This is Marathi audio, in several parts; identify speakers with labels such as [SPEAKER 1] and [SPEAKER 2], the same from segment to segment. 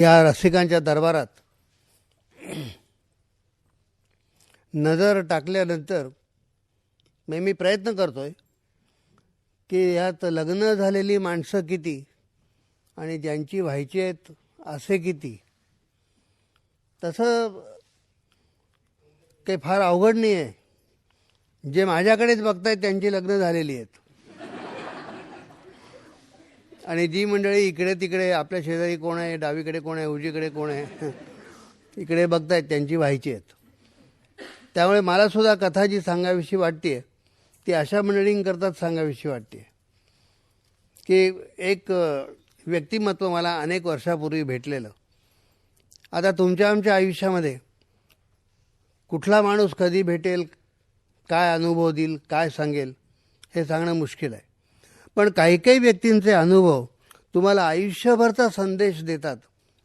[SPEAKER 1] या रसिकांच्या दरबारात नजर टाकल्यानंतर मी प्रयत्न करतोय की यात लग्न झालेली माणसं किती आणि ज्यांची व्हायची आहेत असे किती. तसं काही फार अवघड नाही आहे. जे माझ्याकडेच बघतायत त्यांची लग्न झालेली आहेत आणि जी मंडळी इकडे तिकडे आपल्या शेजारी कोण आहे, डावीकडे कोण आहे, उजवीकडे कोण आहे, इकडे बघतायत त्यांची व्हायची आहेत. त्यामुळे मलासुद्धा कथा जी सांगावीशी वाटते ती अशा मंडळींकरताच सांगावीशी वाटते की एक व्यक्तिमत्व मला अनेक वर्षापूर्वी भेटलेलं. आता तुमच्या आमच्या आयुष्यामध्ये कुठला माणूस कधी भेटेल, काय अनुभव देईल, काय सांगेल हे सांगणं मुश्किल आहे. पण काही काही व्यक्तींचे अनुभव तुम्हाला आयुष्यभरचा संदेश देतात.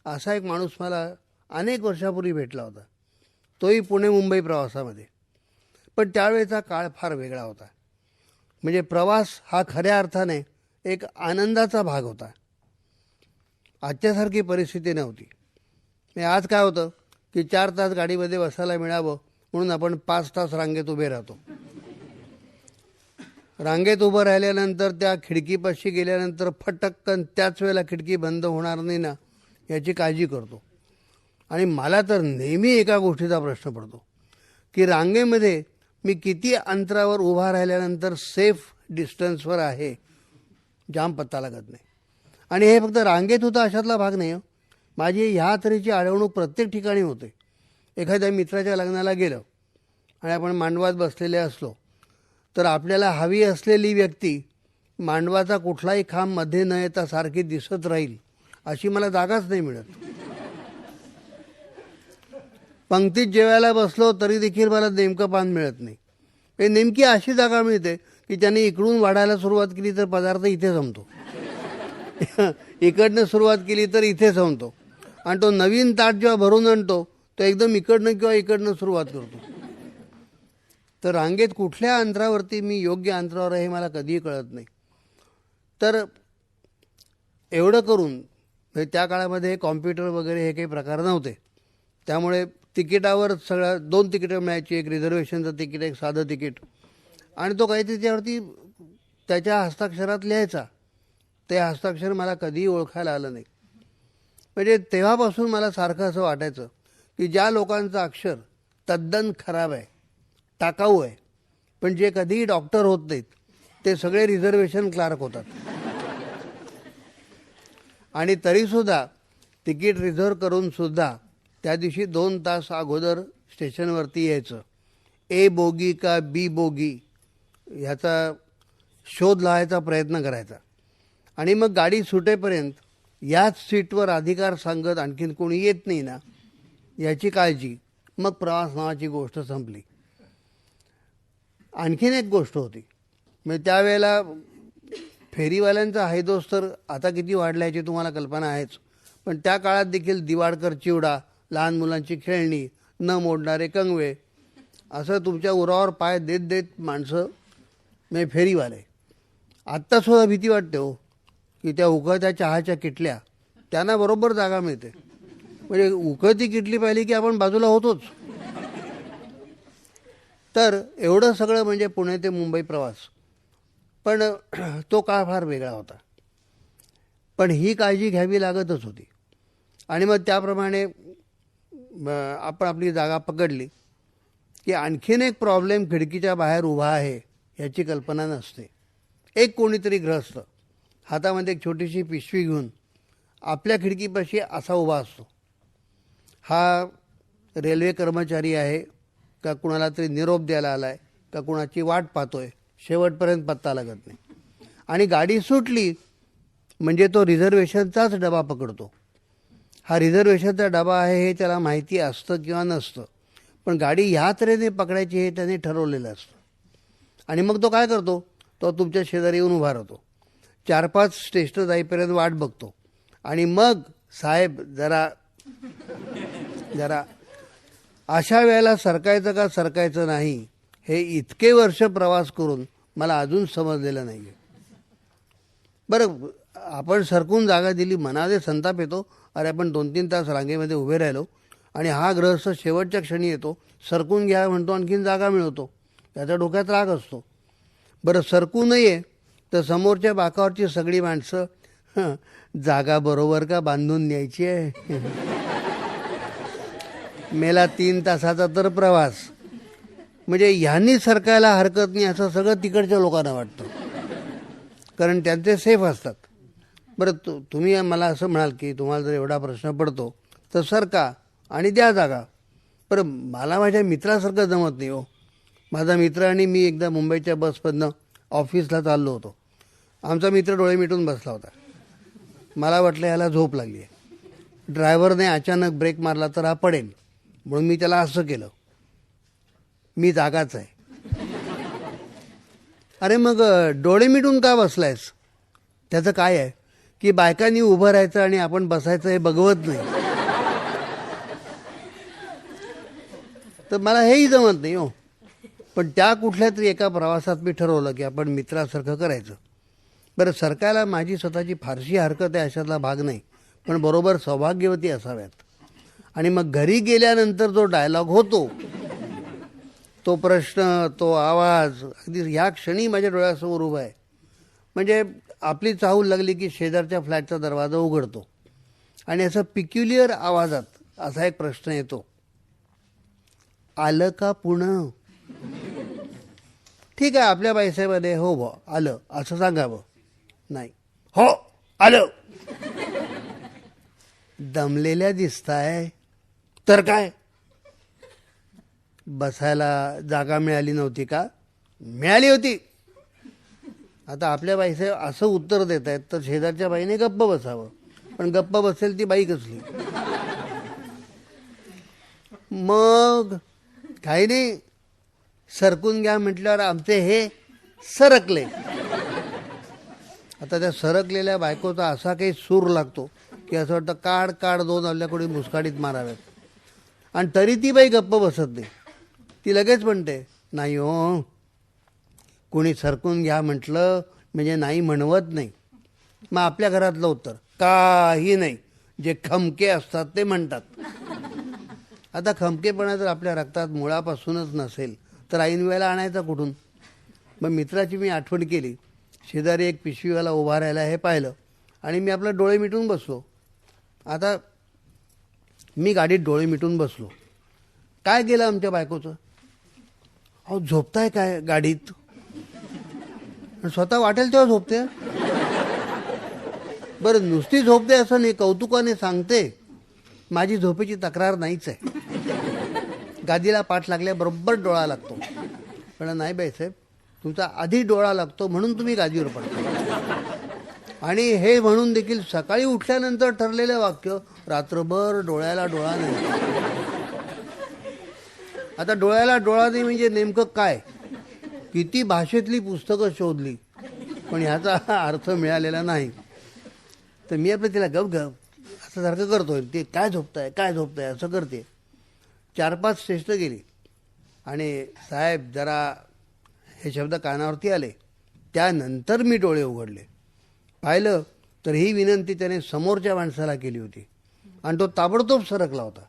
[SPEAKER 1] असा एक माणूस मला अनेक वर्षापूर्वी भेटला होता, तोही पुणे मुंबई प्रवासामध्ये. पण त्यावेळेचा काळ फार वेगळा होता. म्हणजे प्रवास हा खऱ्या अर्थाने एक आनंदाचा भाग होता. आजच्यासारखी परिस्थिती नव्हती. आज काय होतं की 4 तास गाडीमध्ये बसायला मिळावं म्हणून आपण 5 तास रांगेत उभे राहतो. रांगेत उभं राहिल्यानंतर त्या खिडकीपाशी गेल्यानंतर फटक्कन त्याच वेळेला खिडकी बंद होणार नाही ना याची काळजी करतो. आणि मला तर नेहमी एका गोष्टीचा प्रश्न पडतो की रांगेमध्ये मी किती अंतरावर उभा राहिल्यानंतर सेफ डिस्टन्सवर आहे, जाम पत्ता लागत नाही. आणि हे फक्त रांगेत होतं अशातला भाग नाही. माझी ह्या तऱ्हेची अडवणूक प्रत्येक ठिकाणी होते. एखाद्या मित्राच्या लग्नाला गेलं आणि आपण मांडवात बसलेले असलो तर आपल्याला हवी असलेली व्यक्ती मांडवाचा कुठलाही खांब मध्ये न येता सारखी दिसत राहील अशी मला जागाच नाही मिळत. पंक्तीत जेवायला बसलो तरी देखील मला नेमकं पान मिळत नाही. हे नेमकी अशी जागा मिळते की त्यांनी इकडून वाढायला सुरुवात केली तर पदार्थ इथे जमतो, इकडनं सुरुवात केली तर इथे जमतो, आणि तो नवीन ताट जेव्हा भरून आणतो तो एकदम इकडनं किंवा इकडनं सुरुवात करतो. तर रांगेत कुठल्या अंतरावरती मी योग्य अंतरावर आहे हे मला कधीही कळत नाही. तर एवढं करून त्या काळामध्ये कॉम्प्युटर वगैरे हे काही प्रकार नव्हते. त्यामुळे तिकिटावर सगळं 2 तिकीटं मिळायची, एक रिझर्वेशनचं तिकीट, एक साधं तिकीट, आणि तो काहीतरी त्यावरती त्याच्या हस्ताक्षरात लिहायचा. ते हस्ताक्षर मला कधीही ओळखायला आलं नाही. म्हणजे तेव्हापासून मला सारखं असं वाटायचं की ज्या लोकांचं अक्षर तद्दन खराब आहे, टाकाऊ आहे, पण जे कधीही डॉक्टर होत नाहीत ते सगळे रिझर्वेशन क्लार्क होतात. आणि तरीसुद्धा तिकीट रिझर्व करूनसुद्धा त्या दिवशी 2 तास अगोदर स्टेशनवरती यायचं. ए बोगी का बी बोगी ह्याचा शोध लावायचा प्रयत्न करायचा. आणि मग गाडी सुटेपर्यंत याच सीटवर अधिकार सांगत आणखीन कोणी येत नाही ना याची काळजी. मग प्रवास नावाची गोष्ट संपली. आणखीन एक गोष्ट होती. म्हणजे त्यावेळेला फेरीवाल्यांचा हैदोस तर आता किती वाढला याची तुम्हाला कल्पना आहेच. पण त्या काळात देखील दिवाडकर चिवडा, लहान मुलांची खेळणी, न मोडणारे कंगवे, असं तुमच्या उरावर पाय देत देत माणसं म्हणजे फेरीवाले. आत्तासुद्धा भीती वाटते हो की त्या उकळत्या चहाच्या किटल्या त्यांना बरोबर जागा मिळते. म्हणजे उकळती किटली पाहिली की आपण बाजूला होतोच. तर एवढं सगळं म्हणजे पुणे ते मुंबई प्रवास. पण तो काळ फार वेगळा होता. पण ही काळजी घ्यावी लागतच होती. आणि मग त्याप्रमाणे आपण आपली जागा पकडली की आणखीन एक प्रॉब्लेम खिडकीच्या बाहेर उभा आहे याची कल्पना नसते. एक कोणीतरी गृहस्थ हातामध्ये एक छोटीशी पिशवी घेऊन आपल्या खिडकीपाशी असा उभा असतो. हा रेल्वे कर्मचारी आहे का कुणाला तरी निरोप द्यायला आला आहे का कुणाची वाट पाहतोय, शेवटपर्यंत पत्ता लागत नाही. आणि गाडी सुटली म्हणजे तो रिझर्वेशनचाच डबा पकडतो. हा रिझर्वेशनचा डबा आहे हे त्याला माहिती असतं किंवा नसतं, पण गाडी ह्या तऱ्हेने पकडायची हे त्याने ठरवलेलं असतं. आणि मग तो काय करतो, तो तुमच्या शेजारी येऊन उभा राहतो. 4-5 स्टेशन जाईपर्यंत वाट बघतो आणि मग साहेब जरा अशा वेळेला सरकायचं का सरकायचं नाही हे इतके वर्ष प्रवास करून मला अजून समजलेलं नाही आहे. बरं, आपण सरकून जागा दिली, मनामध्ये संताप येतो. अरे आपण 2-3 तास रांगेमध्ये उभे राहिलो आणि हा गृहस्थ शेवटच्या क्षणी येतो, सरकून घ्या म्हणतो, आणखीन जागा मिळवतो. त्याच्या डोक्यात राग असतो. बरं सरकू नये तर समोरच्या बाकावरची सगळी माणसं जागा बरोबर का बांधून न्यायची आहे. मेला 3 तासाचा तर प्रवास, म्हणजे ह्यांनी सरकायला हरकत नाही असं सगळं तिकडच्या लोकांना वाटतं, कारण त्यांचे सेफ असतात. बरं तुम्ही मला असं म्हणाल की तुम्हाला जर एवढा प्रश्न पडतो तर सरका आणि द्या जागा. बरं मला माझ्या मित्रासारखं जमत नाही हो. माझा मित्र आणि मी एकदा मुंबईच्या बसमधनं ऑफिसला चाललो होतो. आमचा मित्र डोळे मिटून बसला होता. मला वाटलं याला झोप लागली आहे. ड्रायव्हरने अचानक ब्रेक मारला तर हा पडेल, म्हणून मी त्याला असं केलं, मी जागाच आहे. अरे मग डोळे मिटून का बसलायस? त्याचं काय आहे की बायकांनी उभं राहायचं आणि आपण बसायचं हे बघवत नाही. तर मला हेही जमत नाही हो. पण त्या कुठल्या तरी एका प्रवासात मी ठरवलं की आपण मित्रासारखं करायचं. बरं सरकायला माझी स्वतःची फारशी हरकत आहे अशातला भाग नाही, पण बरोबर सौभाग्यवती असाव्यात. आणि मग घरी गेल्यानंतर जो डायलॉग होतो, तो प्रश्न, तो आवाज अगदी ह्या क्षणी माझ्या डोळ्यासमोर उभा आहे. म्हणजे आपली चाहूल लागली की शेजारच्या फ्लॅटचा दरवाजा उघडतो आणि असं पिक्युलियर आवाजात असा एक प्रश्न येतो, आलं का पुणं? ठीक आहे, आपल्या पैशामध्ये हो बा आलं असं सांगावं. नाही, हो आलं. दमलेल्या दिसताय तर काय, बसायला जागा मिळाली नव्हती का? मिळाली होती. आता आपल्या बाईचे असं उत्तर देत आहेत तर शेजारच्या बाईने गप्प बसावं. पण गप्प बसेल ती बाई कसली? मग काही नाही, सरकून घ्या म्हटल्यावर आमचे हे सरकले. आता त्या सरकलेल्या बायकोचा असा काही सूर लागतो की असं वाटतं काढ काढ 2 आपल्याकडे मुस्काडीत माराव्यात. आणि तरी ती बाई गप्प बसत नाही. ती लगेच म्हणते, नाही हो, कोणी सरकून घ्या म्हटलं म्हणजे नाही म्हणवत नाही. मग आपल्या घरातलं उत्तर, काही नाही, जे खमके असतात ते म्हणतात. आता खमकेपणा जर आपल्या रक्तात मुळापासूनच नसेल तर ऐन वेळेला आणायचा कुठून? मग मित्राची मी आठवण केली. शेजारी एक पिशवीवाला उभा राहिला हे पाहिलं आणि मी आपलं डोळे मिटून बसलो. आता मी गाडीत डोळे मिटून बसलो. काय गेलं आमच्या बायकोचं? अहो झोपताय काय गाडीत? स्वतः वाटेल तेव्हा झोपते. बरं नुसती झोपते असं नाही, कौतुकाने सांगते माझी झोपेची तक्रार नाहीच आहे. गादीला पाठ लागल्याबरोबर डोळा लागतो. पण नाही बाईसाहेब, तुमचा आधी डोळा लागतो म्हणून तुम्ही गादीवर पडता. आणि हे म्हणून देखील सकाळी उठल्यानंतर ठरलेलं वाक्य, रात्रभर डोळ्याला डोळा नाही. आता डोळ्याला डोळा नाही म्हणजे नेमकं काय? किती भाषेतली पुस्तकं शोधली पण ह्याचा अर्थ मिळालेला नाही. तर मी आपलं तिला गप गप असं सारखं करतोय. ते काय झोपताय काय झोपताय असं करते. 4-5 स्टेस्ट गेली आणि साहेब जरा हे शब्द कानावरती आले. त्यानंतर मी डोळे उघडले. पाहिलं तर ही विनंती त्याने समोरच्या माणसाला केली होती आणि तो ताबडतोब सरकला होता.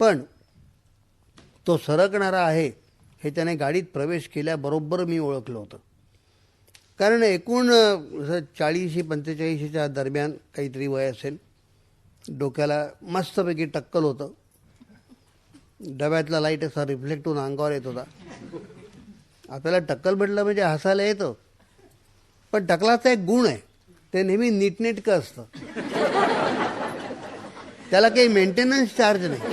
[SPEAKER 1] पण तो सरकणारा आहे हे त्याने गाडीत प्रवेश केल्याबरोबर मी ओळखलं होतं. कारण एकूण 40-45च्या दरम्यान काहीतरी वय असेल. डोक्याला मस्तपैकी टक्कल होतं. डब्यातला लाईट असा रिफ्लेक्ट होऊन अंगावर येत होता. आपल्याला टक्कल म्हटलं म्हणजे हसायला येतं, पण टकलाचा एक गुण आहे, ते नेहमी नीटनेटकं असतं. त्याला काही मेंटेनन्स चार्ज नाही.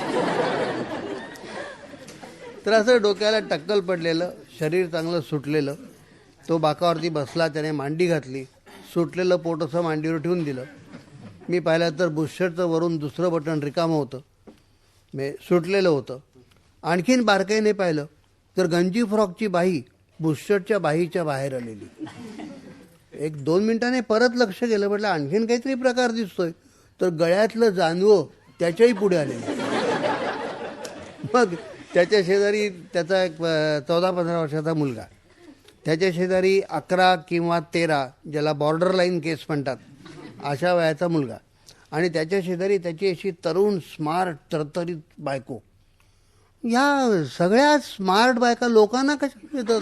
[SPEAKER 1] तर असं डोक्याला टक्कल पडलेलं, शरीर चांगलं सुटलेलं. तो बाकावरती बसला, त्याने मांडी घातली, सुटलेलं पोट असं मांडीवर ठेवून दिलं. मी पाहिलं तर बुशर्टचं वरून दुसरं बटन रिकामं होतं, सुटलेलं होतं. आणखीन बारकाईने पाहिलं तर गंजी फ्रॉकची बाही बुशर्टच्या बाहीच्या बाहेर आलेली. 1-2 मिनिटांनी परत लक्ष गेलं, म्हटलं आणखीन काहीतरी प्रकार दिसतोय. तर गळ्यातलं जानवं त्याच्याही पुढे आलेलं. मग त्याच्या शेजारी त्याचा एक 14-15 वर्षाचा मुलगा, त्याच्या शेजारी 11 किंवा 13, ज्याला बॉर्डर लाईन केस म्हणतात, अशा वयाचा मुलगा आणि त्याच्या शेजारी त्याची अशी तरुण स्मार्ट तरतरीत बायको. या सगळ्या स्मार्ट बायका लोकांना कशा येतात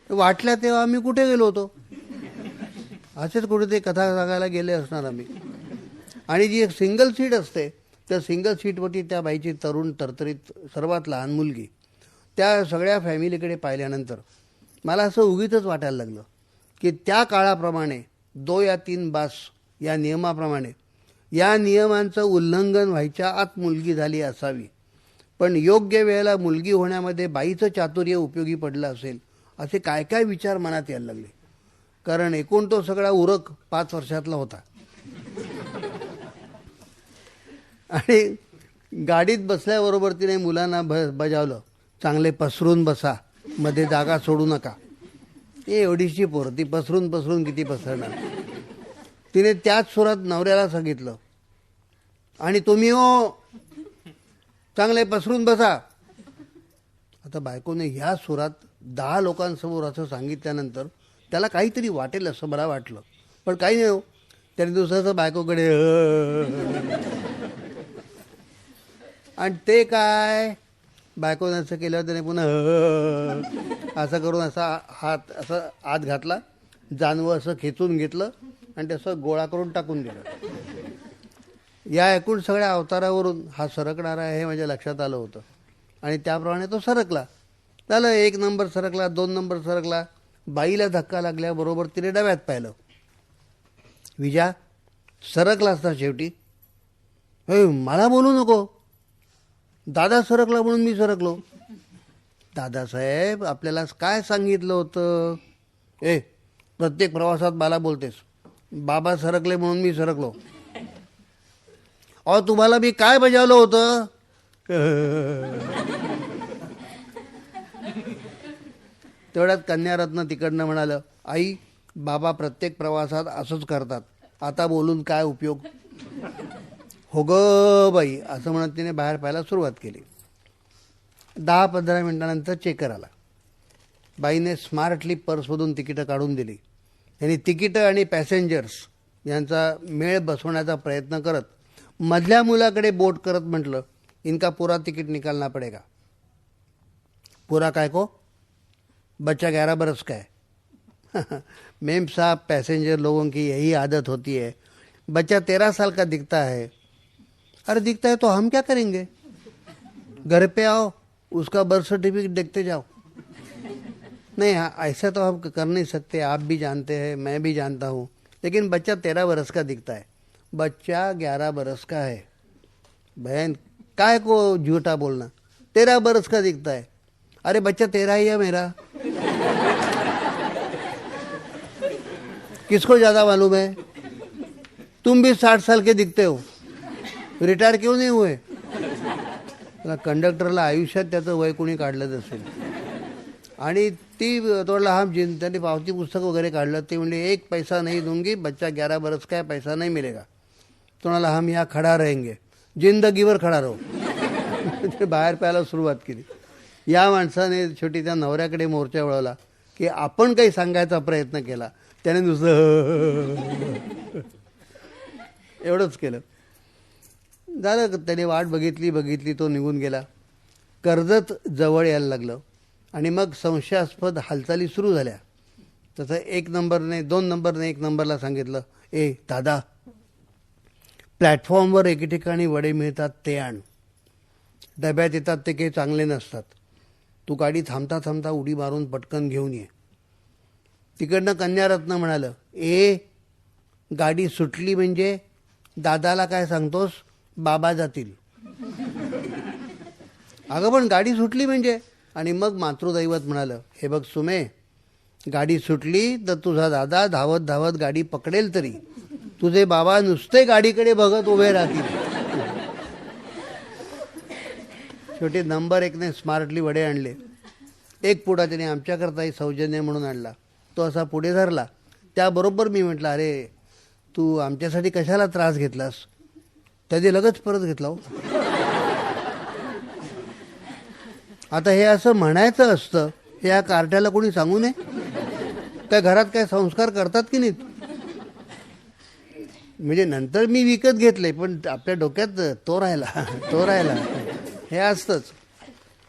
[SPEAKER 1] वाटल्या तेव्हा आम्ही कुठे गेलो होतो. असेच कुठे ते कथा सांगायला गेले असणार आम्ही. आणि जी एक सिंगल सीट असते त्या सिंगल सीटवरती त्या बाईची तरुण तरतरीत सर्वात लहान मुलगी. त्या सगळ्या फॅमिलीकडे पाहिल्यानंतर मला असं उगीचच वाटायला लागलं की त्या काळाप्रमाणे 2 या 3 बास या नियमाप्रमाणे या नियमांचं उल्लंघन व्हायच्या आत मुलगी झाली असावी. पण योग्य वेळेला मुलगी होण्यामध्ये बाईचं चातुर्य उपयोगी पडलं असेल असे काय काय विचार मनात यायला लागले. कारण एकूण तो सगळा उरक 5 वर्षातला होता. आणि गाडीत बसल्याबरोबर तिने मुलांना बजावलं, चांगले पसरून बसा, मध्ये जागा सोडू नका. एवढीशी पोरं ती पसरून पसरून किती पसरणार. तिने त्याच सुरात नवऱ्याला सांगितलं, आणि तुम्ही हो चांगले पसरून बसा. आता बायकोने ह्या सुरात 10 लोकांसमोर असं सांगितल्यानंतर त्याला काहीतरी वाटेल असं मला वाटलं. पण काही नाही हो. त्याने दुसऱ्याचं बायकोकडे आणि ते काय बायकोने असं केलं त्याने पुन्हा असं करून असा हात असं आत घातला, जानवं असं खेचून घेतलं आणि तसं गोळा करून टाकून दिलं. या एकूण सगळ्या अवतारावरून हा सरकणारा आहे हे माझ्या लक्षात आलं होतं. आणि त्याप्रमाणे तो सरकला. झालं 1 नंबर सरकला, 2 नंबर सरकला. बाईला धक्का लागल्याबरोबर तिने डब्यात पाहिलं. विजा सरकलास ना शेवटी. मला बोलू नको, दादा सरकला म्हणून मी सरकलो. दादासाहेब आपल्याला काय सांगितलं होतं. प्रत्येक प्रवासात मला बोलतेस बाबा सरकले म्हणून मी सरकलो. तुम्हाला मी काय बजावलं होतं. तेवढ्यात कन्यारत्न तिकडनं म्हणालं, आई बाबा प्रत्येक प्रवासात असंच करतात, आता बोलून काय उपयोग. हो ग बाई असं म्हणत तिने बाहेर पाहायला सुरुवात केली. 10-15 मिनिटानंतर चेकर आला. बाईने स्मार्टली पर्समधून तिकीटं काढून दिली. त्यांनी तिकीटं आणि पॅसेंजर्स यांचा मेळ बसवण्याचा प्रयत्न करत मधल्या मुलाकडे बोट करत म्हटलं, इनका पूरा तिकीट निकालना पडेगा. पूरा काय को, बच्चा 11 बरस का है. मेम साहब पैसेंजर लोगों की यही आदत होती है, बच्चा 13 साल का दिखता है. अरे दिखता है तो हम क्या करेंगे, घर पे आओ उसका बर्थ सर्टिफिकेट देखते जाओ. नहीं ऐसा तो हम कर नहीं सकते, आप भी जानते हैं मैं भी जानता हूँ, लेकिन बच्चा 13 बरस का दिखता है. बच्चा 11 बरस का है. बहन काय को झूठा बोलना, 13 बरस का दिखता है. अरे बच्चा 13 ही है मेरा. किसको ज़्यादा मालूम है, तुम भी 60 साल के दिखते हो, रिटायर क्यों नहीं हुए. कंडक्टरला आयुष्यात त्याचं वय कोणी काढलंच असेल. आणि ती तोडला हा त्यांनी पावती पुस्तक वगैरे काढलं. ते म्हणजे 1 पैसा नहीं दूंगी, बच्चा 11 बरस का पैसा नहीं मिलेगा. तोडाला हम यहाँ खडा रहेंगे, जिंदगीवर खडा राहू. ते बाहेर प्यायला सुरुवात केली. या माणसाने शेवटी त्या नवऱ्याकडे मोर्चा वळवला की आपण काही सांगायचा प्रयत्न केला, त्याने नुसतं एवढंच केलं. झालं. त्याने वाट बघितली, तो निघून गेला. कर्जत जवळ यायला लागलं आणि मग संशयास्पद हालचाली सुरू झाल्या. तसं 1 नंबरने 2 नंबरने 1 नंबरला सांगितलं, दादा प्लॅटफॉर्मवर एके ठिकाणी वडे मिळतात ते आण, डब्यात येतात ते काही चांगले नसतात, तू गाडी थांबता थांबता उडी मारून पटकन घेऊन ये. तिकडनं कन्यारत्न म्हणालं, गाडी सुटली म्हणजे दादाला काय सांगतोस, बाबा जातील. अगं पण गाडी सुटली म्हणजे. आणि मग मातृदैवत म्हणालं, हे बघ सुमे, गाडी सुटली तर तुझा दादा धावत धावत गाडी पकडेल, तरी तुझे बाबा नुसते गाडीकडे बघत उभे राहतील. शेवटी नंबर 1ने स्मार्टली वडे आणले. 1 पुडा त्याने आमच्याकरताही सौजन्य म्हणून आणला. तो असा पुढे धरला. त्याबरोबर मी म्हटलं, अरे तू आमच्यासाठी कशाला त्रास घेतलास. त्याने लगेच परत घेतला. आता हे असं म्हणायचं असतं, हे या कार्ट्याला कोणी सांगू नये. त्या घरात काय संस्कार करतात की नाहीत. म्हणजे नंतर मी विकत घेतले, पण आपल्या डोक्यात तो राहिला तो राहिला हे असतंच.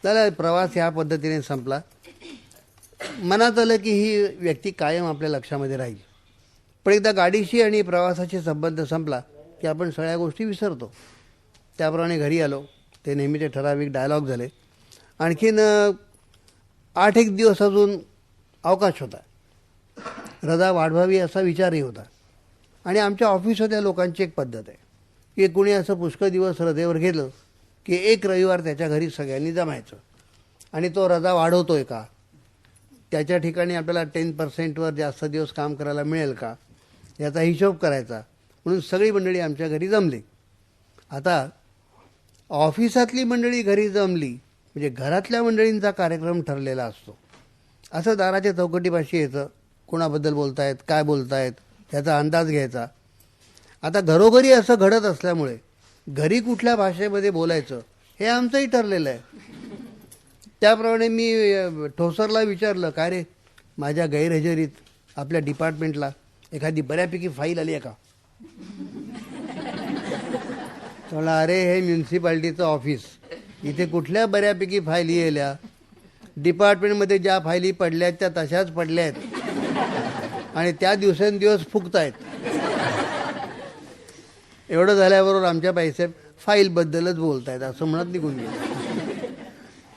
[SPEAKER 1] चला, प्रवास ह्या पद्धतीने संपला. मनात आलं की ही व्यक्ती कायम आपल्या लक्षामध्ये राहील. पण एकदा गाडीशी आणि प्रवासाशी संबंध संपला की आपण सगळ्या गोष्टी विसरतो. त्याप्रमाणे घरी आलो. ते नेहमीचे ठराविक डायलॉग झाले. आणखीन 8-1 दिवस अजून अवकाश होता. रजा वाढवावी असा विचारही होता. आणि आमच्या ऑफिसमधल्या लोकांची एक पद्धत आहे की कुणी असं पुष्कळ दिवस रजेवर गेलं की एक रविवार त्याच्या घरी सगळ्यांनी जमायचं आणि तो रजा वाढवतोय का, त्याच्या ठिकाणी आपल्याला 10% जास्त दिवस काम करायला मिळेल का, याचा हिशोब करायचा. म्हणून सगळी मंडळी आमच्या घरी जमली. आता ऑफिसातली मंडळी घरी जमली म्हणजे घरातल्या मंडळींचा कार्यक्रम ठरलेला असतो. असं दाराच्या चौकटीपाशी यायचं, कोणाबद्दल बोलतायत, काय बोलतायत याचा अंदाज घ्यायचा. आता घरोघरी असं घडत असल्यामुळे घरी कुठल्या भाषेमध्ये बोलायचं हे आमचंही ठरलेलं आहे. त्याप्रमाणे मी ठोसरला विचारलं, काय रे, माझ्या गैरहजेरीत आपल्या डिपार्टमेंटला एखादी बऱ्यापैकी फाईल आली आहे का? म्हणला, अरे हे म्युन्सिपाल्टीचं ऑफिस, इथे कुठल्या बऱ्यापैकी फायली येल्या? डिपार्टमेंटमध्ये ज्या फायली पडल्या आहेत त्या तशाच पडल्या आहेत आणि त्या दिवसेंदिवस फुगत आहेत. एवढं झाल्याबरोबर आमच्या बाईसाहेब फाईलबद्दलच बोलत आहेत असं म्हणत निघून गेले.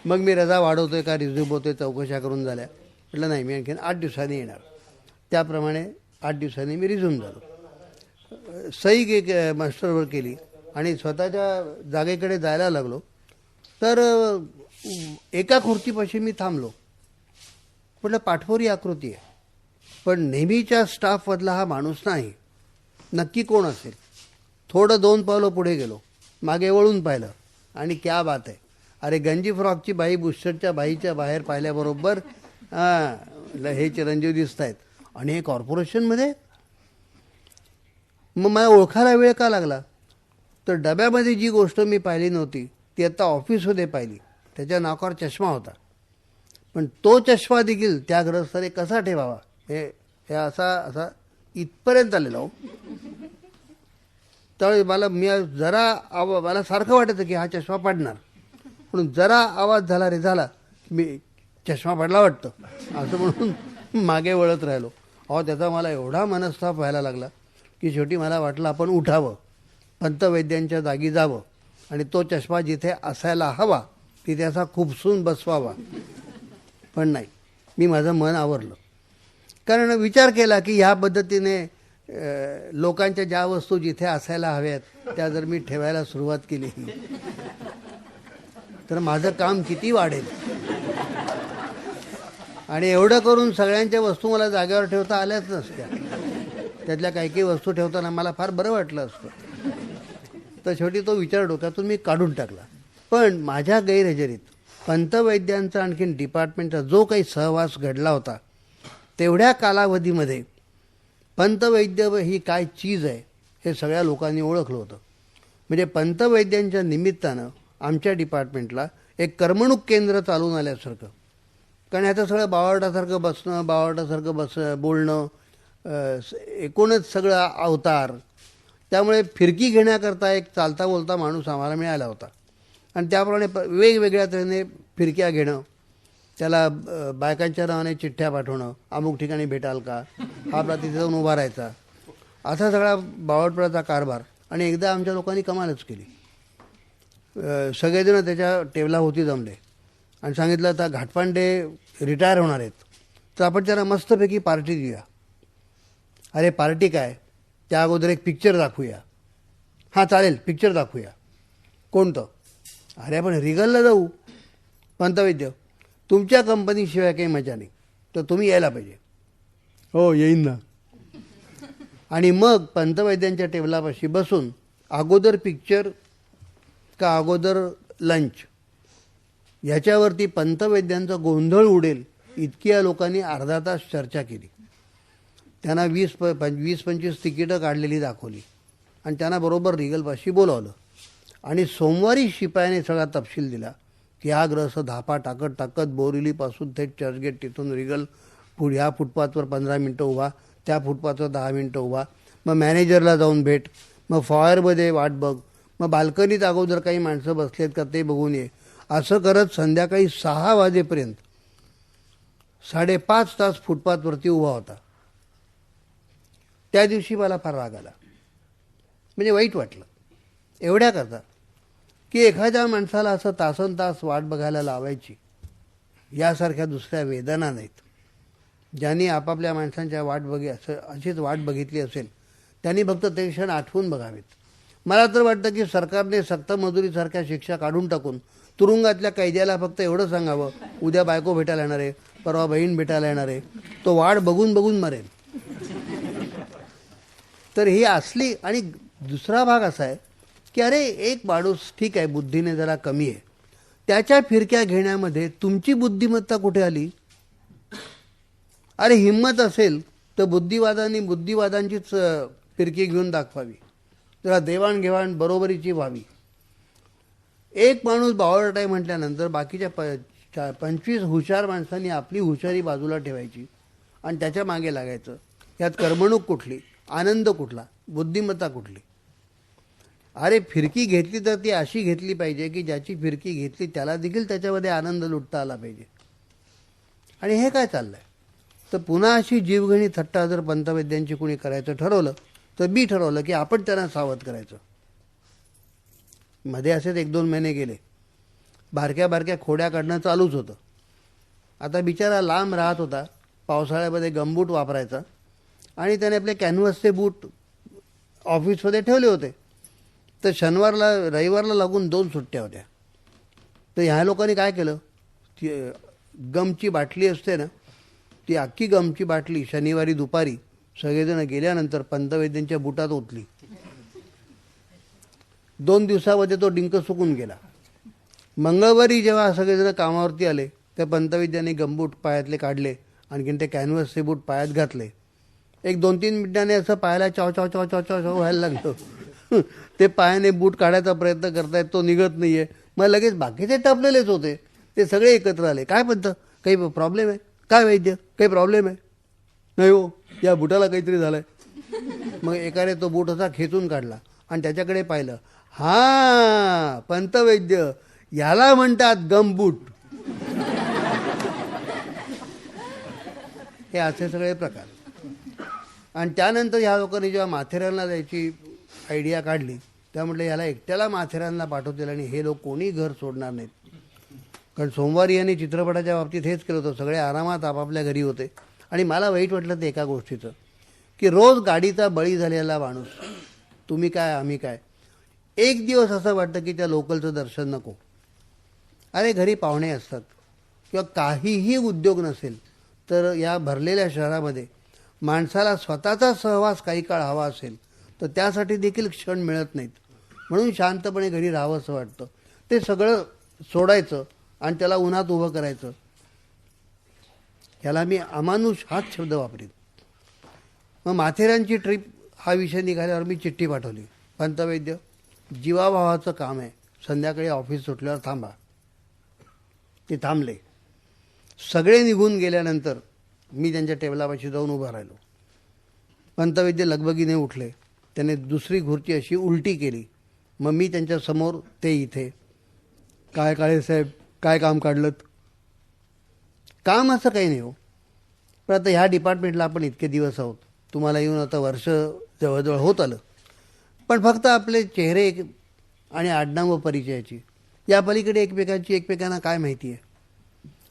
[SPEAKER 1] मग मी रजा वाढवतोय का रिझ्यूम होतोय चौकशा करून झाल्या. म्हटलं नाही, मी आणखीन 8 दिवसांनी येणार. त्याप्रमाणे 8 दिवसांनी मी रिझ्यूम झालो. सही एक मास्टरवर केली आणि स्वतःच्या जागेकडे जायला लागलो. तर एका खुर्चीपाशी मी थांबलो. म्हटलं पाठपोरी आकृती आहे, पण नेहमीच्या स्टाफमधला हा माणूस नाही, नक्की कोण असेल. थोडं 2 पावलं पुढे गेलो, मागे वळून पाहिलं आणि क्या बात आहे, अरे गंजी फ्रॉकची बाई बुशर्टच्या बाईच्या बाहेर पाहिल्याबरोबर हे चिरंजीव दिसत आहेत आणि हे कॉर्पोरेशनमध्ये. मग मला ओळखायला वेळ का लागला? तर डब्यामध्ये जी गोष्ट मी पाहिली नव्हती ती आता ऑफिसमध्ये पाहिली. त्याच्या नाकावर चष्मा होता, पण तो चष्मा देखील त्या ग्रस्ताने कसा ठेवावा हे असा इथपर्यंत आलेला हो. त्यावेळी मला सारखं वाटायचं की हा चष्मा पडणार, म्हणून जरा आवाज झाला रे झाला मी चष्मा पडला वाटतं असं म्हणून मागे वळत राहिलो. त्याचा मला एवढा मनस्ताप व्हायला लागला की शेवटी मला वाटलं आपण उठावं, पंतवैद्यांच्या जागी जावं आणि तो चष्मा जिथे असायला हवा तिथे असा खुपसून बसवावा. पण नाही, मी माझं मन आवरलं. कारण विचार केला की ह्या पद्धतीने लोकांच्या ज्या वस्तू जिथे असायला हव्यात त्या जर मी ठेवायला सुरुवात केली तर माझं काम किती वाढेल. आणि एवढं करून सगळ्यांच्या वस्तू मला जागेवर ठेवता आल्याच नसत्या. त्यातल्या काही वस्तू ठेवताना मला फार बरं वाटलं असतं. तर शेवटी तो विचार डोक्यातून मी काढून टाकला. पण माझ्या गैरहजेरीत पंतवैद्यांचा आणखीन डिपार्टमेंटचा जो काही सहवास घडला होता तेवढ्या कालावधीमध्ये पंतवैद्य ही काय चीज आहे हे सगळ्या लोकांनी ओळखलं होतं. म्हणजे पंतवैद्यांच्या निमित्तानं आमच्या डिपार्टमेंटला एक करमणूक केंद्र चालून आल्यासारखं. कारण ह्याचं सगळं बावळटासारखं बसणं, बावळटासारखं बोलणं, एकूणच सगळं अवतार. त्यामुळे फिरकी घेण्याकरता एक चालता बोलता माणूस आम्हाला मिळाला होता. आणि त्याप्रमाणे वेगवेगळ्या तऱ्हेने फिरक्या घेणं, त्याला बायकांच्या नावाने चिठ्ठ्या पाठवणं, अमुक ठिकाणी भेटाल का, हा आपला तिथे जाऊन उभा राहायचा, असा सगळा बावळटपणाचा कारभार. आणि एकदा आमच्या लोकांनी कमालच केली. सगळेजण त्याच्या टेबलाभोवती जमले आणि सांगितलं आता घाटपांडे रिटायर होणार आहेत तर आपण त्यांना मस्तपैकी पार्टी देऊया. अरे पार्टी काय, त्या अगोदर एक पिक्चर दाखवूया. हां चालेल, पिक्चर दाखवूया. कोणतं? अरे आपण रिगलला जाऊ. पंतवैद्य, तुमच्या कंपनीशिवाय काही मजा नाही, तर तुम्ही यायला पाहिजे. हो येईन ना. आणि मग पंतवैद्यांच्या टेबलापाशी बसून अगोदर पिक्चर का अगोदर लंच ह्याच्यावरती पंतवैद्यांचा गोंधळ उडेल इतकी या लोकांनी अर्धा तास चर्चा केली. त्यांना 20-25 तिकीटं काढलेली दाखवली आणि त्यांना बरोबर रिगलपाशी बोलावलं. आणि सोमवारी शिपायाने सगळा तपशील दिला की हा ग्रह धापा टाकत बोरिवलीपासून थेट चर्चगेट, तिथून रिगल ह्या फुटपाथवर 15 मिनटं उभा, त्या फुटपाथवर 10 मिनटं उभा. मग मॅनेजरला जाऊन भेट, मग फॉयरमध्ये वाट बघ, मग बाल्कनीत अगोदर काही माणसं बसलेत का ते बघून ये. असं करत संध्याकाळी 6 वाजेपर्यंत 5.5 तास फुटपाथवरती उभा होता. त्या दिवशी मला फार राग आला, म्हणजे वाईट वाटलं एवढ्याकरता की एखाद्या माणसाला असं तासनतास वाट बघायला लावायची यासारख्या दुसऱ्या वेदना नाहीत. ज्यांनी आपापल्या माणसांच्या अशीच वाट बघितली असेल त्यांनी फक्त ते क्षण आठवून बघावेत. मला तर वाटतं की सरकारने सक्त मजुरीसारख्या शिक्षा काढून टाकून तुरुंगातल्या कैद्याला फक्त एवढं सांगावं, उद्या बायको भेटायला येणार आहे, परवा बहीण भेटायला येणार आहे, तो वाट बघून बघून मरेल. तर ही असली. आणि दुसरा भाग असा आहे की अरे एक माणूस ठीक आहे बुद्धीने जरा कमी आहे, त्याच्या फिरक्या घेण्यामध्ये तुमची बुद्धिमत्ता कुठे आली. अरे हिंमत असेल तर बुद्धिवादांचीच फिरकी घेऊन दाखवावी, जरा देवाणघेवाण बरोबरीची व्हावी. एक माणूस बावळट आहे म्हटल्यानंतर बाकीच्या 25 हुशार माणसांनी आपली हुशारी बाजूला ठेवायची आणि त्याच्या मागे लागायचं. यात करमणूक कुठली, आनंद कुठला, बुद्धिमत्ता कुठली. अरे फिरकी घेतली तर ती अशी घेतली पाहिजे की ज्याची फिरकी घेतली त्याला देखील त्याच्यामध्ये आनंद लुटता आला पाहिजे. आणि हे काय चाललंय. तर पुन्हा अशी जीवघेणी थट्टा जर पंतवैद्यांची कुणी करायचं ठरवलं तर मी ठरवलं की आपण त्यांना सावध करायचं. मध्ये असेच 1-2 महिने गेले, बारक्या बारक्या खोड्या काढणं चालूच होतं. आता बिचारा लांब राहत होता, पावसाळ्यामध्ये गमबूट वापरायचा आणि त्याने आपले कॅनव्हसचे बूट ऑफिसमध्ये ठेवले होते. तर रविवारला लागून 2 सुट्ट्या होत्या. तर ह्या लोकांनी काय केलं, ती गमची बाटली असते ना, ती अख्खी गमची बाटली शनिवारी दुपारी सगळेजण गेल्यानंतर पंतवैद्यांच्या बुटात ओतली. 2 दिवसामध्ये तो डिंक सुकून गेला. मंगळवारी जेव्हा सगळेजण कामावरती आले त्या पंतवैद्यांनी गमबूट पायातले काढले, आणखीन ते कॅनव्हसचे बूट पायात घातले. एक 2-3 मिनिटांनी असं पायाला चाव चाव चाव चाव चाव व्हायला लागलं. ते पायाने बूट काढायचा प्रयत्न करतायत, तो निघत नाहीये. मग लगेच बाकीचे टपलेलेच होते, ते सगळे एकत्र आले. काय पंत, काही प्रॉब्लेम आहे काय वैद्य, काही प्रॉब्लेम आहे. नाही हो, या बुटाला काहीतरी झालंय. मग एकाने तो बूट असा खेचून काढला आणि त्याच्याकडे पाहिलं. हा पंतवैद्य, याला म्हणतात गमबूट. हे असे सगळे प्रकार. आणि त्यानंतर ह्या लोकांनी जेव्हा माथेरानला जायची आयडिया काढली त्या म्हटलं याला एकट्याला माथेरानला पाठवतील आणि हे लोक कोणी घर सोडणार नाहीत. कारण सोमवारी यांनी चित्रपटाच्या बाबतीत हेच केलं होतं, सगळे आरामात आपापल्या घरी होते. आणि मला वाईट वाटलं ते एका गोष्टीचं की रोज गाडीचा बळी झालेला माणूस, तुम्ही काय आम्ही काय. एक दिवस असं वाटतं की त्या लोकलचं दर्शन नको. अरे घरी पाहुणे असतात किंवा काहीही उद्योग नसेल तर या भरलेल्या शहरामध्ये माणसाला स्वतःचा सहवास काही काळ हवा असेल तर त्यासाठी देखील क्षण मिळत नाहीत. म्हणून शांतपणे घरी राहावं असं वाटतं. ते सगळं सोडायचं आणि त्याला उन्हात उभं करायचं. ह्याला मी अमानुष हाच शब्द वापरीन. मग माथेरानची ट्रिप हा विषय निघाल्यावर मी चिठ्ठी पाठवली, पंतवैद्य जीवाभावाचं काम आहे, संध्याकाळी ऑफिस सुटल्यावर थांबा. ते थांबले. सगळे निघून गेल्यानंतर मी त्यांच्या टेबलापाशी जाऊन उभा राहिलो. पंतवैद्य लगबगीने उठले, त्याने दुसरी खुर्ची अशी उलटी केली. मग मी त्यांच्यासमोर, ते इथे. काय काळेसाहेब, काय काम काढलं. काम असं काही नाही हो, पण आता ह्या डिपार्टमेंटला आपण इतके दिवस आहोत, तुम्हाला येऊन आता वर्ष जवळजवळ होत आलं. पण फक्त आपले चेहरे आणि आडनाव परिचयाची, या पलीकडे एकमेकांना काय माहिती आहे.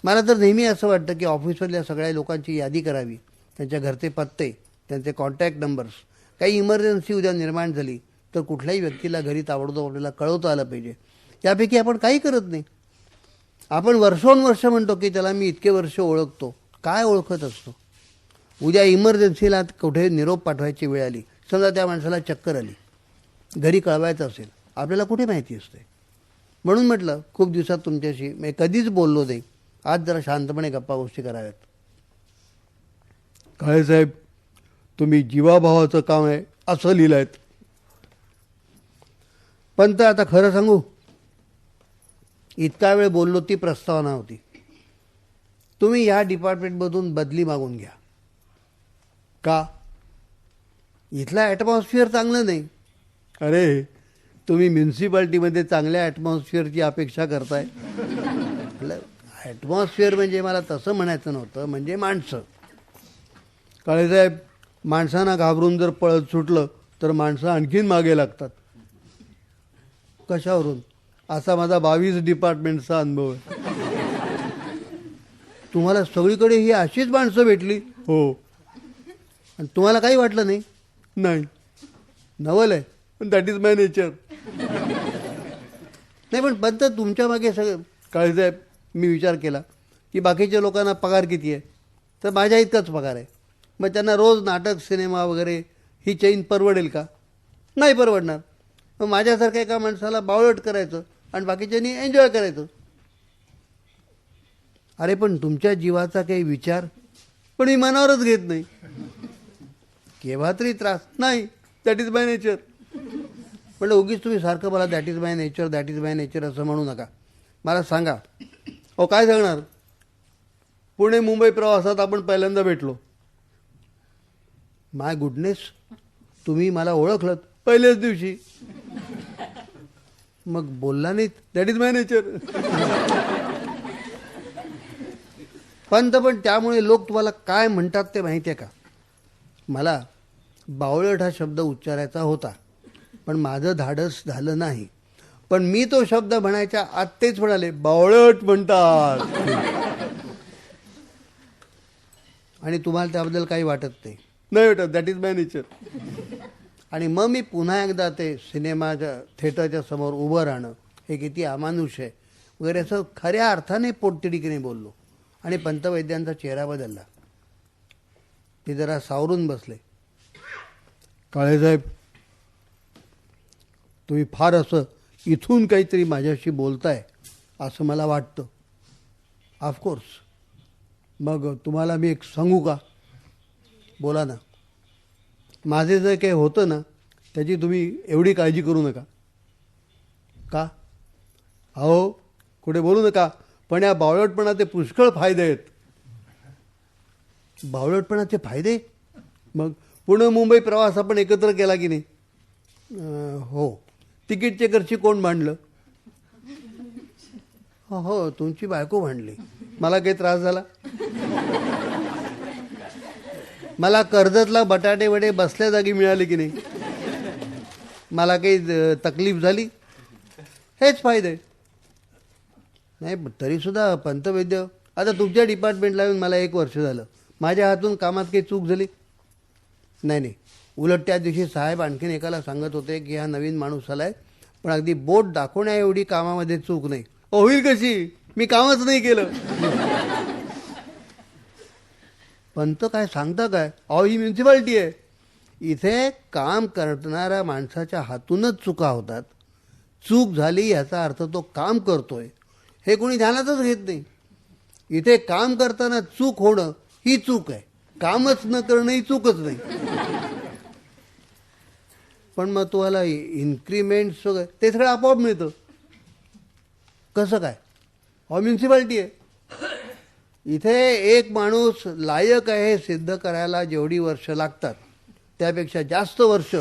[SPEAKER 1] मला तर नेहमी असं वाटतं की ऑफिसमधल्या सगळ्या लोकांची यादी करावी, त्यांच्या घरचे पत्ते, त्यांचे कॉन्टॅक्ट नंबर्स. काही इमर्जन्सी उद्या निर्माण झाली तर कुठल्याही व्यक्तीला घरी ताबडतोब आपल्याला कळवता आलं पाहिजे. यापैकी आपण काही करत नाही. आपण वर्षोनवर्ष म्हणतो की त्याला मी इतके वर्ष ओळखतो. काय ओळखत असतो. उद्या इमर्जन्सीला कुठे निरोप पाठवायची वेळ आली, समजा त्या माणसाला चक्कर आली, घरी कळवायचं असेल, आपल्याला कुठे माहिती असते. म्हणून म्हटलं खूप दिवसात तुमच्याशी मी कधीच बोललो नाही, आज जरा शांतपणे गप्पा गोष्टी कराव्यात. काळेसाहेब, तुम्ही जीवाभावाचं काम आहे असं लिहिलं आहेत. पण तर आता खरं सांगू, इतका वेळ बोललो ती प्रस्तावना होती. तुम्ही ह्या डिपार्टमेंटमधून बदली मागून घ्या. का? इथला ॲटमॉस्फिअर चांगलं नाही. अरे तुम्ही म्युन्सिपाल्टीमध्ये चांगल्या ॲटमॉस्फिअरची अपेक्षा करताय. ॲटमॉस्फिअर म्हणजे मला तसं म्हणायचं नव्हतं, म्हणजे माणसं. काळेसाहेब, माणसांना घाबरून जर पळत सुटलं तर माणसं आणखीन मागे लागतात. कशावरून? असा माझा 22 डिपार्टमेंटचा अनुभव आहे. तुम्हाला सगळीकडे ही अशीच माणसं भेटली? हो. आणि तुम्हाला काही वाटलं नाही? नाही. नवल आहे, पण दॅट इज माय नेचर. नाही, पण पंत तुमच्या मागे सगळं. काळेसाहेब, मी विचार केला की बाकीच्या लोकांना पगार किती आहे, तर माझ्या इतकाच पगार आहे. मग त्यांना रोज नाटक, सिनेमा वगैरे ही चैन परवडेल का? नाही परवडणार. मग माझ्यासारख्या एका माणसाला बावळट करायचं आणि बाकीच्यांनी एन्जॉय करायचं. अरे पण तुमच्या जीवाचा काही विचार पण मी मनावरच घेत नाही. केव्हा तरी त्रास नाही, दॅट इज माय नेचर. म्हटलं उगीच तुम्ही सारखं मला that is my nature, that is my nature असं म्हणू नका. मला सांगा. अहो काय सांगणार? पुणे मुंबई प्रवासात आपण पहिल्यांदा भेटलो. माय गुडनेस, तुम्ही मला ओळखलत पहिल्याच दिवशी. मग बोलला नाहीत, दॅट इज माय नेचर. पण त्यामुळे लोक तुम्हाला काय म्हणतात ते माहिती आहे का? मला बावळट हा शब्द उच्चारायचा होता, पण माझं धाडस झालं नाही. पण मी तो शब्द म्हणायच्या आत तेच म्हणाले, बावळट म्हणतात. आणि तुम्हाला त्याबद्दल काही वाटत नाही? नाही वाटत, दॅट इज माय नेचर. आणि मग मी पुन्हा एकदा ते सिनेमाच्या थिएटरच्या समोर उभं राहणं हे किती अमानुष आहे वगैरे असं खऱ्या अर्थाने पोटतिडकीने बोललो. आणि पंतवैद्यांचा चेहरा बदलला. ते जरा सावरून बसले. काळेसाहेब, तुम्ही फार असं इथून काहीतरी माझ्याशी बोलताय असं मला वाटतं. ऑफकोर्स. मग तुम्हाला मी एक सांगू का? बोला ना. माझे जे काही होतं ना त्याची तुम्ही एवढी काळजी करू नका. का? अहो कुठे बोलू नका, पण या बावळटपणाचे पुष्कळ फायदे आहेत. बावळटपणाचे फायदे? मग पुणे मुंबई प्रवास आपण एकत्र केला की नाही? हो. तिकीटचे खर्ची कोण भांडलं? हो, तुमची बायको भांडली. मला काही त्रास झाला? मला कर्जतला बटाटे वडे बसल्या जागी मिळाले की नाही? मला काही तकलीफ झाली? हेच फायदे. नाही तरीसुद्धा पंतवैद्य, आता तुमच्या डिपार्टमेंटला येऊन मला 1 वर्ष झालं. माझ्या हातून कामात काही चूक झाली? नाही. उलट त्या दिवशी साहेब आणखीन एकाला सांगत होते की हा नवीन माणूस आलाय, पण अगदी बोट दाखवण्या एवढी कामामध्ये चूक नाही. होईल कशी? मी कामच नाही केलं. पंत काय सांगता काय? अहो ही म्युन्सिपाल्टी आहे. इथे काम करणाऱ्या माणसाच्या हातूनच चुका होतात. चूक झाली याचा अर्थ तो काम करतोय हे कोणी ध्यानातच घेत नाही. इथे काम करताना चूक होणं ही चूक आहे, कामच न करणं ही चूकच नाही. पण मग तुम्हाला इन्क्रीमेंट्स वगैरे ते सगळं आपोआप मिळतं. कसं काय? म्युन्सिपाल्टी आहे. इथे एक माणूस लायक आहे सिद्ध करायला जेवढी वर्ष लागतात त्यापेक्षा जास्त वर्ष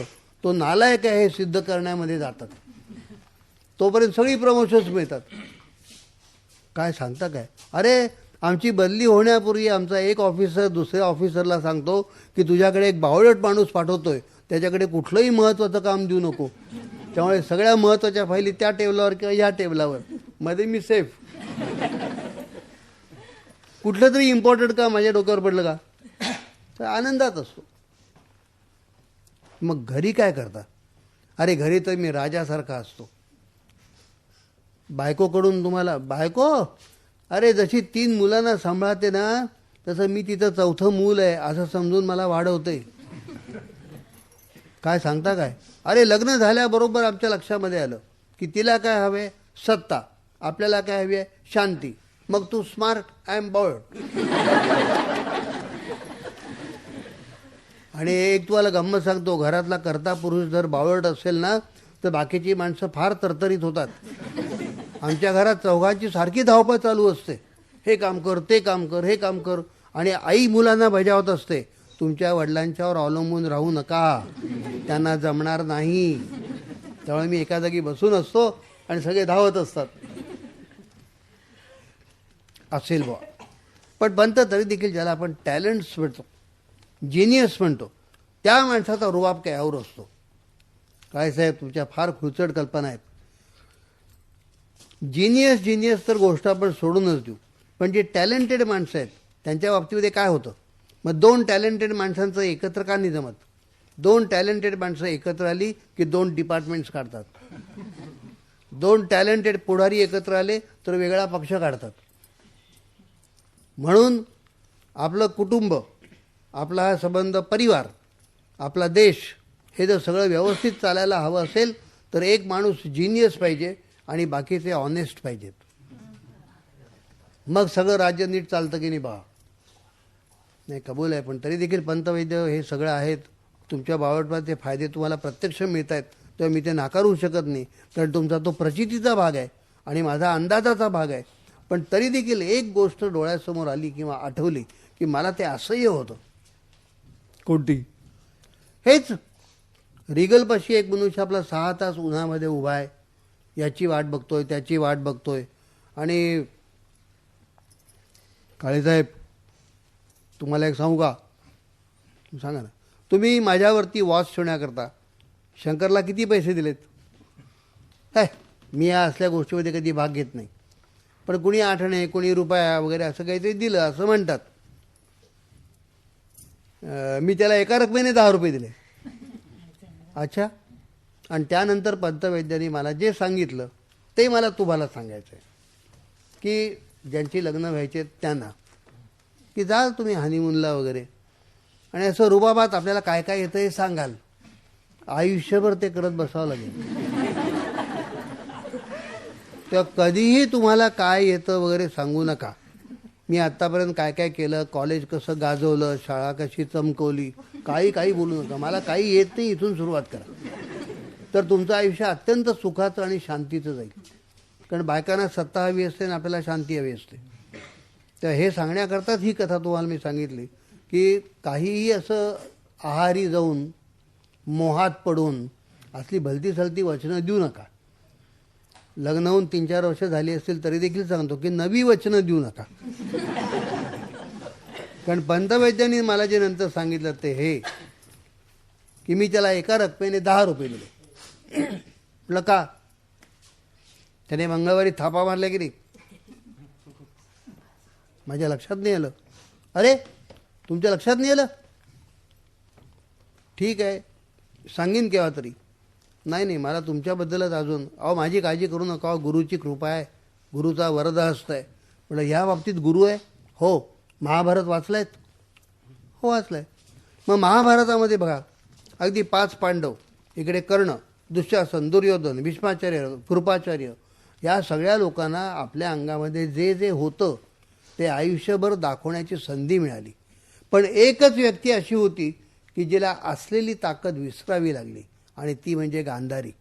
[SPEAKER 1] तो नालायक आहे हे सिद्ध करण्यामध्ये जातात. तोपर्यंत सगळी प्रमोशन्स मिळतात. काय सांगता काय? अरे आमची बदली होण्यापूर्वी आमचा एक ऑफिसर दुसऱ्या ऑफिसरला सांगतो की तुझ्याकडे एक बावळट माणूस पाठवतोय, त्याच्याकडे कुठलंही महत्त्वाचं काम देऊ नको. त्यामुळे सगळ्या महत्त्वाच्या फायली त्या टेबलावर किंवा या टेबलावर, मध्ये मी सेफ. कुठलं तरी इम्पॉर्टंट काम माझ्या डोक्यावर पडलं का तर आनंदात असतो. मग घरी काय करता? अरे घरी तर मी राजासारखा असतो. बायकोकडून तुम्हाला बायको, अरे जशी 3 मुलांना सांभाळते ना तसं मी तिथं 4थं मूल आहे असं समजून मला वाढवते. काय सांगता काय? अरे लग्न झाल्याबरोबर आमच्या लक्षामध्ये आलं की तिला काय हवे? सत्ता. आपल्याला काय हवी आहे? शांती. मग तू स्मार्ट, आय एम बावळट. आणि एक तुम्हाला गंमत सांगतो, घरातला कर्ता पुरुष जर बावळट असेल ना तर बाकीची माणसं फार तरतरीत होतात. आमच्या घरात चौघांची सारखी धावपळ चालू असते. हे काम कर, ते काम कर, हे काम कर. आणि आई मुलांना बजावत असते. तुमच्या वडिलांच्यावर अवलंबून राहू नका, त्यांना जमणार नाही. त्यामुळे मी एका जागी बसून असतो आणि सगळे धावत असतात. असेल बुवा. पण बनतं तरी देखील ज्याला आपण टॅलेंट्स म्हणतो, जिनियस म्हणतो, त्या माणसाचा रुबाब काय और असतो. काय साहेब, तुमच्या फार खुचड कल्पना आहेत. जिनियस तर गोष्ट आपण सोडूनच देऊ, पण जे टॅलेंटेड माणसं आहेत त्यांच्या बाबतीमध्ये काय होतं. मग दोन टॅलेंटेड माणसांचं एकत्र का नाही जमत. दोन टॅलेंटेड माणसं एकत्र आली की दोन डिपार्टमेंट्स काढतात. दोन टॅलेंटेड पुढारी एकत्र आले तर वेगळा पक्ष काढतात. म्हणून आपलं कुटुंब, आपला हा संबंध, परिवार, आपला देश हे जर सगळं व्यवस्थित चालायला हवं असेल तर एक माणूस जिनियस पाहिजे आणि बाकीचे ऑनेस्ट पाहिजेत. मग सगळं राज्य नीट चालतं की नाही बा. नाही, कबूल आहे. पण तरी देखील पंतवैद्य हे सगळं आहेत. तुमच्या बावटपणाचे फायदे तुम्हाला प्रत्यक्ष मिळत आहेत तेव्हा मी ते नाकारू शकत नाही, कारण तुमचा तो प्रचितीचा भाग आहे आणि माझा अंदाजाचा भाग आहे. पण तरी देखील एक गोष्ट डोळ्यासमोर आली किंवा आठवली की मला ते असह्य होतं. कोणती? हेच रिगलपाशी एक मनुष्य आपला 6 तास उन्हामध्ये उभा आहे, याची वाट बघतोय, त्याची वाट बघतोय. आणि काळेसाहेब, तुम्हाला एक सांगू का? सांगा ना. तुम्ही माझ्यावरती वॉच ठेवण्याकरता शंकरला किती पैसे दिलेत? काय, मी या असल्या गोष्टीमध्ये कधी भाग घेत नाही. पण कुणी आठणे, कुणी रुपया वगैरे असं काहीतरी दिलं असं म्हणतात. मी त्याला एका रकमेने 10 रुपये दिले. अच्छा. आणि त्यानंतर पंतवैद्यांनी मला जे सांगितलं ते मला तुम्हाला सांगायचं आहे की ज्यांची लग्न व्हायचे त्यांना, की जाल तुम्ही हनीमूनला वगैरे आणि असं रुबाबात आपल्याला काय काय येतं हे सांगाल. आयुष्यभर ते करत बसावं लागेल. तेव्हा कधीही तुम्हाला काय येतं वगैरे सांगू नका. मी आत्तापर्यंत काय काय केलं, कॉलेज कसं गाजवलं, शाळा कशी चमकवली, काही बोलू नका. मला काही येत नाही, इथून सुरुवात करा. तर तुमचं आयुष्य अत्यंत सुखाचं आणि शांतीचं जाईल. कारण बायकांना सत्ता हवी असते आणि आपल्याला शांती हवी असते. तर हे सांगण्याकरताच ही कथा तुम्हाला मी सांगितली की काहीही असं आहारी जाऊन, मोहात पडून असली भलती सलती वचनं देऊ नका. लग्न होऊन 3-4 वर्ष झाली असतील तरी देखील सांगतो की नवी वचनं देऊ नका. कारण पंतवैद्यांनी मला जे नंतर सांगितलं ते हे की मी त्याला एका रकमेने 10 रुपये दिले. म्हटलं का? त्याने मंगळवारी थापा मारल्या की नाही? माझ्या लक्षात नाही आलं. अरे, तुमच्या लक्षात नाही आलं? ठीक आहे, सांगीन केव्हा तरी. नाही, मला तुमच्याबद्दलच अजून. अहो, माझी काळजी करू नका. गुरुची कृपा आहे, गुरुचा वरदहस्त आहे. म्हटलं ह्या बाबतीत गुरु आहे? हो. महाभारत वाचलायत? हो, वाचलाय. मग महाभारतामध्ये बघा, अगदी 5 पांडव, इकडे कर्ण, दुःशासन, दुर्योधन, भीष्माचार्य, कृपाचार्य, या सगळ्या लोकांना आपल्या अंगामध्ये जे जे होतं ते आयुष्यभर दाखवण्याची संधी मिळाली. पण एकच व्यक्ती अशी होती की जिला असलेली ताकद विसरावी लागली आणि ती म्हणजे गांधारी.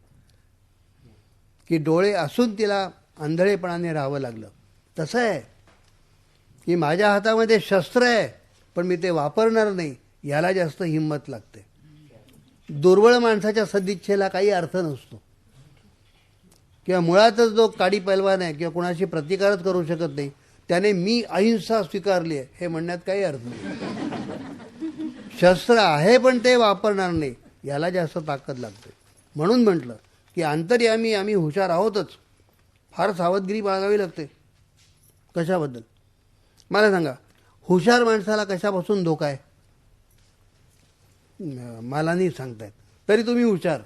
[SPEAKER 1] की डोळे असून तिला आंधळेपणाने राहावं लागलं. तसं आहे की माझ्या हातामध्ये शस्त्र आहे पण मी ते वापरणार नाही, याला जास्त हिंमत लागते. दुर्बळ माणसाच्या सदिच्छेला काही अर्थ नसतो. किंवा मुळातच जो काडी पैलवान आहे किंवा कोणाशी प्रतिकारच करू शकत नाही त्याने मी अहिंसा स्वीकारली आहे हे म्हणण्यात काही अर्थ नाही. शस्त्र आहे पण ते वापरणार नाही, याला जास्त ताकद लागते. म्हणून म्हटलं की अंतर्यामी आम्ही हुशार आहोतच, फार सावधगिरी बाळगावी लागते. कशाबद्दल मला सांगा? हुशार माणसाला कशापासून धोका आहे? मला नाही सांगतायत, तरी तुम्ही हुशार.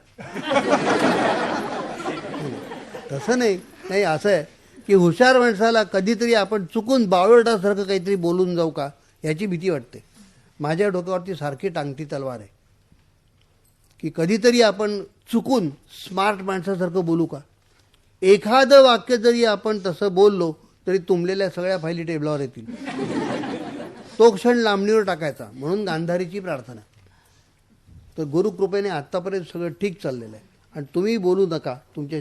[SPEAKER 1] तसं नाही, असं आहे की हुशार माणसाला कधीतरी आपण चुकून बावळटासारखं काहीतरी बोलून जाऊ का याची भीती वाटते. माझ्या डोक्यावरती सारखी टांगती तलवार आहे की कधीतरी आपण चुकून स्मार्ट माणसासारखं बोलू का. एखादं वाक्य जरी आपण तसं बोललो तरी तुंबलेल्या सगळ्या फायली टेबलावर येतील. तो क्षण लांबणीवर टाकायचा. म्हणून गांधारीची प्रार्थना. तर गुरुकृपेने आत्तापर्यंत सगळं ठीक चाललेलं आहे आणि तुम्ही बोलू नका. तुमच्याशी